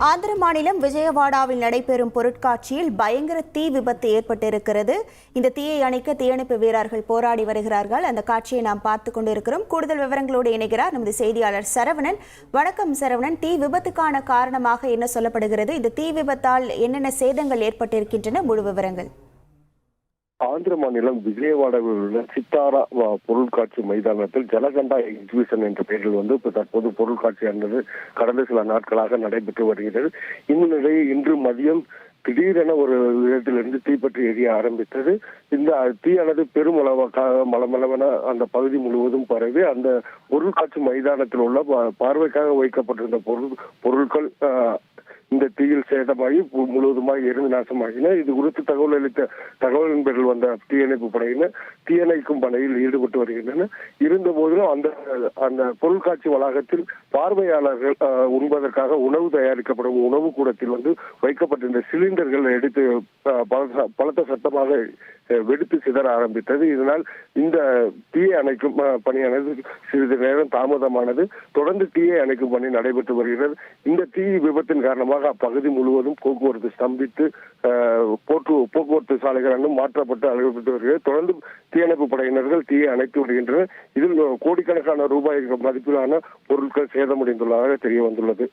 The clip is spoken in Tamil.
ஆந்திர மாநிலம் விஜயவாடாவில் நடைபெறும் பொருட்காட்சியில் பயங்கர தீ விபத்து ஏற்பட்டிருக்கிறது. இந்த தீயை அணைக்க தீயணைப்பு வீரர்கள் போராடி வருகிறார்கள். அந்த காட்சியை நாம் பார்த்து கொண்டிருக்கிறோம். கூடுதல் விவரங்களோடு இணைகிறார் நமது செய்தியாளர் சரவணன். வணக்கம் சரவணன். தீ விபத்துக்கான காரணமாக என்ன சொல்லப்படுகிறது? இந்த தீ விபத்தால் என்னென்ன சேதங்கள் ஏற்பட்டிருக்கின்றன? முழு விவரங்கள். ஆந்திர மாநிலம் விஜயவாடாவில் உள்ள சித்தாரா பொருட்காட்சி மைதானத்தில் ஜலகண்டா எக்ஸிபிஷன் என்ற பெயரில் இப்ப தற்போது பொருட்காட்சியானது கடந்த சில நாட்களாக நடைபெற்று வருகிறது. இந்நிலையில் இன்று மதியம் திடீரென ஒரு இடத்திலிருந்து தீப்பற்றி எரிய ஆரம்பித்தது. இந்த தீயானது மலமளவென அந்த பகுதி முழுவதும் பரவி அந்த பொருட்காட்சி மைதானத்தில் உள்ள பார்வைக்காக வைக்கப்பட்டிருந்த பொருட்கள் இந்த தீயில் சேதமாகி முழுவதுமாக எரிந்து நாசமாகின. இது குறித்து தகவலின் பேரில் வந்த தீயணைப்பு படையினர் தீயணைக்கும் பணியில் ஈடுபட்டு வருகின்றனர். இருந்த போதிலும் அந்த பொருட்காட்சி வளாகத்தில் பார்வையாளர்கள் உண்பதற்காக உணவு தயாரிக்கப்படும் உணவு கூடத்தில் வைக்கப்பட்டிருந்த சிலிண்டர்கள் எடுத்து பலத்த சத்தமாக வெடித்து சிதற ஆரம்பித்தது. இதனால் இந்த தீயை அணைக்கும் பணியானது சிறிது நேரம் தாமதமானது. தொடர்ந்து தீயை அணைக்கும் பணி நடைபெற்று வருகிறது. இந்த தீ விபத்தின் காரணமாக அப்பகுதி முழுவதும் போக்குவரத்து ஸ்தம்பித்து போக்குவரத்து சாலைகள் மாற்றப்பட்டு அழைக்கப்பட்டு வருகிறது. தொடர்ந்து தீயணைப்பு படையினர்கள் தீயை அணைத்து வருகின்றனர். இதில் கோடிக்கணக்கான ரூபாய் மதிப்பிலான பொருட்கள் சேதமடைந்துள்ளதாக தெரிய வந்துள்ளது.